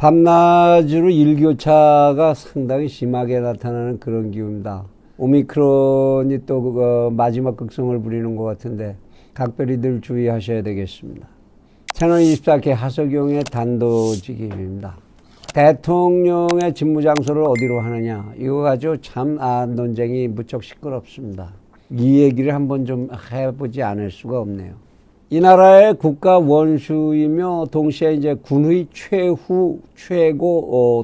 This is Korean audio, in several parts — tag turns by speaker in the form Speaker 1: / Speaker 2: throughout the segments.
Speaker 1: 밤낮으로 일교차가 상당히 심하게 나타나는 그런 기후입니다. 오미크론이 또 마지막 극성을 부리는 것 같은데 각별히들 주의하셔야 되겠습니다. 채널 24K 하석용의 단도직입입니다. 대통령의 직무장소를 어디로 하느냐, 이거 가지고 참 논쟁이 무척 시끄럽습니다. 이 얘기를 한번 좀 해보지 않을 수가 없네요. 이 나라의 국가 원수이며 동시에 이제 군의 최고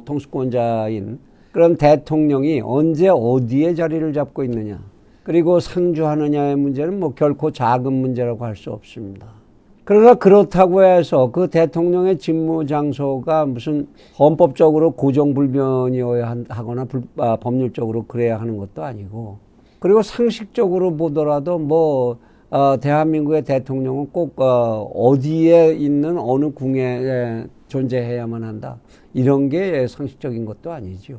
Speaker 1: 통수권자인 그런 대통령이 언제 어디에 자리를 잡고 있느냐, 그리고 상주하느냐의 문제는 뭐 결코 작은 문제라고 할 수 없습니다. 그러나 그렇다고 해서 그 대통령의 직무 장소가 무슨 헌법적으로 고정불변이어야 하거나 법률적으로 그래야 하는 것도 아니고, 그리고 상식적으로 보더라도 대한민국의 대통령은 꼭 어디에 있는 어느 궁에 존재해야만 한다, 이런 게 상식적인 것도 아니죠.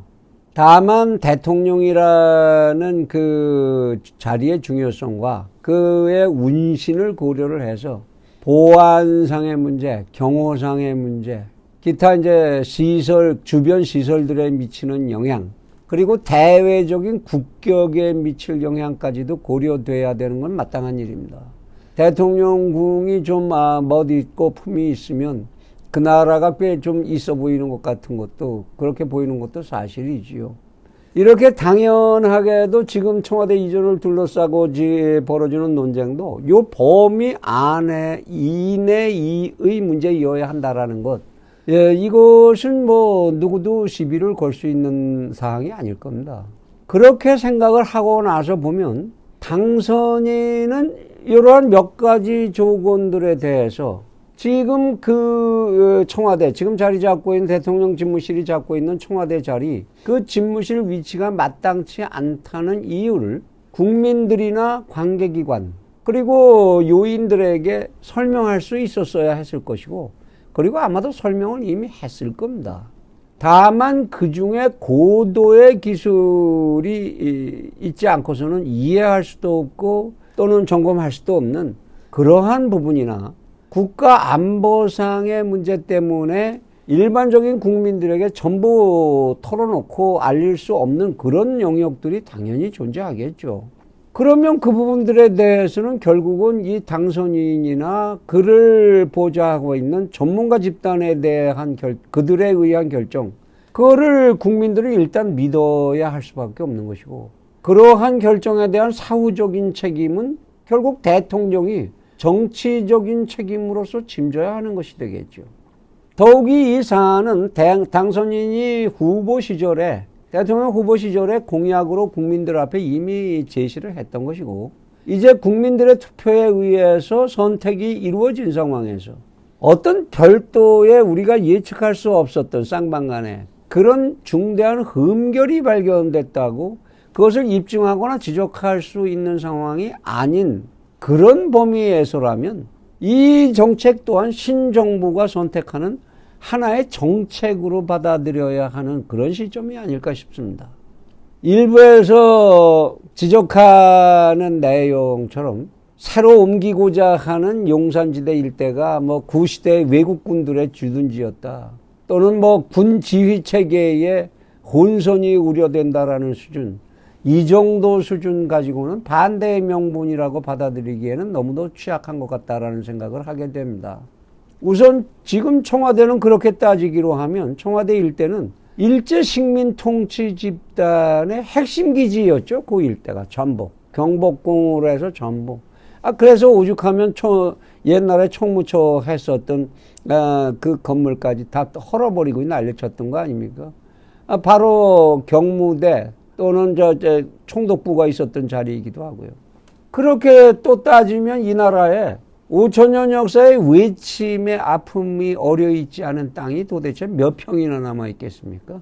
Speaker 1: 다만 대통령이라는 그 자리의 중요성과 그의 운신을 고려를 해서 보안상의 문제, 경호상의 문제, 기타 이제 주변 시설들에 미치는 영향, 그리고 대외적인 국격에 미칠 영향까지도 고려돼야 되는 건 마땅한 일입니다. 대통령궁이 좀 멋 있고 품이 있으면 그 나라가 꽤 좀 있어 보이는 것 같은 것도, 그렇게 보이는 것도 사실이지요. 이렇게 당연하게도 지금 청와대 이전을 둘러싸고 벌어지는 논쟁도 요 범위 이내의 문제여야 한다라는 것, 이것은 누구도 시비를 걸 수 있는 사항이 아닐 겁니다. 그렇게 생각을 하고 나서 보면 당선인은 이러한 몇 가지 조건들에 대해서 지금 그 청와대, 지금 자리 잡고 있는 대통령 집무실이 잡고 있는 청와대 자리, 그 집무실 위치가 마땅치 않다는 이유를 국민들이나 관계기관, 그리고 요인들에게 설명할 수 있었어야 했을 것이고, 그리고 아마도 설명을 이미 했을 겁니다. 다만 그 중에 고도의 기술이 있지 않고서는 이해할 수도 없고 또는 점검할 수도 없는 그러한 부분이나 국가 안보상의 문제 때문에 일반적인 국민들에게 전부 털어놓고 알릴 수 없는 그런 영역들이 당연히 존재하겠죠. 그러면 그 부분들에 대해서는 결국은 이 당선인이나 그를 보좌하고 있는 전문가 집단에 대한 그들에 의한 결정, 그거를 국민들이 일단 믿어야 할 수밖에 없는 것이고, 그러한 결정에 대한 사후적인 책임은 결국 대통령이 정치적인 책임으로서 짐져야 하는 것이 되겠죠. 더욱이 이 사안은 당선인이 대통령 후보 시절에 공약으로 국민들 앞에 이미 제시를 했던 것이고, 이제 국민들의 투표에 의해서 선택이 이루어진 상황에서 어떤 별도의 우리가 예측할 수 없었던 쌍방간에 그런 중대한 흠결이 발견됐다고 그것을 입증하거나 지적할 수 있는 상황이 아닌 그런 범위에서라면 이 정책 또한 신정부가 선택하는 하나의 정책으로 받아들여야 하는 그런 시점이 아닐까 싶습니다. 일부에서 지적하는 내용처럼 새로 옮기고자 하는 용산지대 일대가 구시대 외국군들의 주둔지였다, 또는 군 지휘 체계의 혼선이 우려된다라는 수준, 이 정도 수준 가지고는 반대의 명분이라고 받아들이기에는 너무도 취약한 것 같다라는 생각을 하게 됩니다. 우선 지금 청와대는 그렇게 따지기로 하면 청와대 일대는 일제식민통치 집단의 핵심 기지였죠. 그 일대가 전부 경복궁으로 해서 전부. 그래서 오죽하면 옛날에 총무처 했었던 그 건물까지 다 헐어버리고 난리쳤던 거 아닙니까? 바로 경무대 또는 총독부가 있었던 자리이기도 하고요. 그렇게 또 따지면 이 나라에 5천년 역사의 외침의 아픔이 어려있지 않은 땅이 도대체 몇 평이나 남아있겠습니까?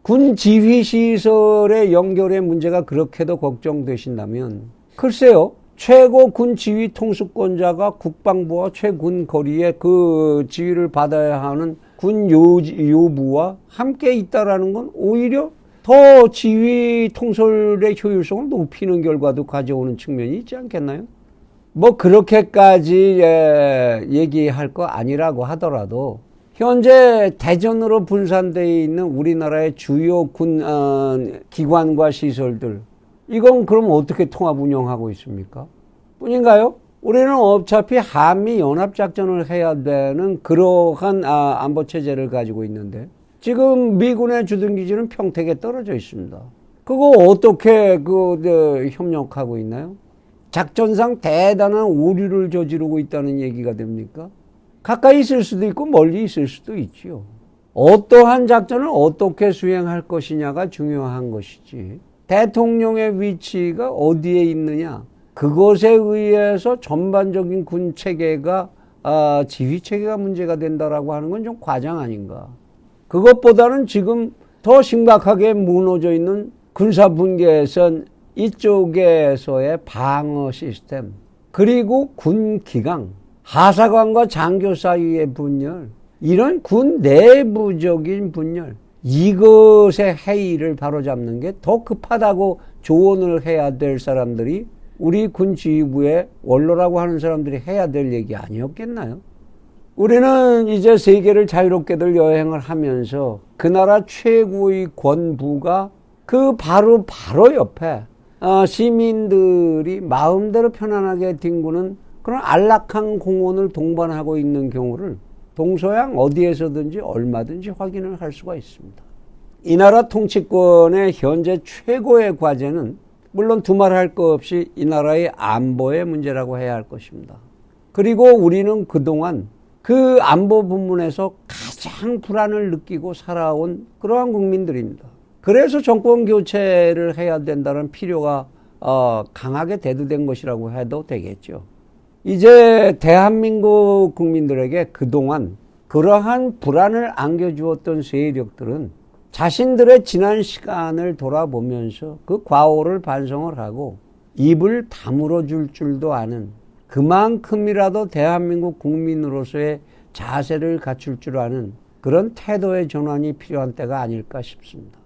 Speaker 1: 군 지휘시설의 연결의 문제가 그렇게도 걱정되신다면, 글쎄요, 최고 군 지휘 통수권자가 국방부와 최군 거리에 그 지휘를 받아야 하는 군 요부와 함께 있다라는 건 오히려 더 지휘 통솔의 효율성을 높이는 결과도 가져오는 측면이 있지 않겠나요? 그렇게까지 얘기할 거 아니라고 하더라도 현재 대전으로 분산되어 있는 우리나라의 주요 기관과 시설들, 이건 그럼 어떻게 통합 운영하고 있습니까? 뿐인가요? 우리는 어차피 한미 연합작전을 해야 되는 그러한 안보체제를 가지고 있는데 지금 미군의 주둔기지는 평택에 떨어져 있습니다. 그거 어떻게 협력하고 있나요? 작전상 대단한 오류를 저지르고 있다는 얘기가 됩니까? 가까이 있을 수도 있고 멀리 있을 수도 있지요. 어떠한 작전을 어떻게 수행할 것이냐가 중요한 것이지, 대통령의 위치가 어디에 있느냐, 그것에 의해서 전반적인 군 체계가 지휘 체계가 문제가 된다라고 하는 건 좀 과장 아닌가. 그것보다는 지금 더 심각하게 무너져 있는 군사 분계선 이쪽에서의 방어 시스템, 그리고 군 기강, 하사관과 장교 사이의 분열, 이런 군 내부적인 분열, 이것의 해이를 바로잡는 게 더 급하다고 조언을 해야 될 사람들이 우리 군 지휘부의 원로라고 하는 사람들이 해야 될 얘기 아니었겠나요? 우리는 이제 세계를 자유롭게들 여행을 하면서 그 나라 최고의 권부가 그 바로 옆에 시민들이 마음대로 편안하게 뒹구는 그런 안락한 공원을 동반하고 있는 경우를 동서양 어디에서든지 얼마든지 확인을 할 수가 있습니다. 이 나라 통치권의 현재 최고의 과제는 물론 두말할 것 없이 이 나라의 안보의 문제라고 해야 할 것입니다. 그리고 우리는 그동안 그 안보 부문에서 가장 불안을 느끼고 살아온 그러한 국민들입니다. 그래서 정권 교체를 해야 된다는 필요가 강하게 대두된 것이라고 해도 되겠죠. 이제 대한민국 국민들에게 그동안 그러한 불안을 안겨주었던 세력들은 자신들의 지난 시간을 돌아보면서 그 과오를 반성을 하고 입을 다물어 줄 줄도 아는, 그만큼이라도 대한민국 국민으로서의 자세를 갖출 줄 아는 그런 태도의 전환이 필요한 때가 아닐까 싶습니다.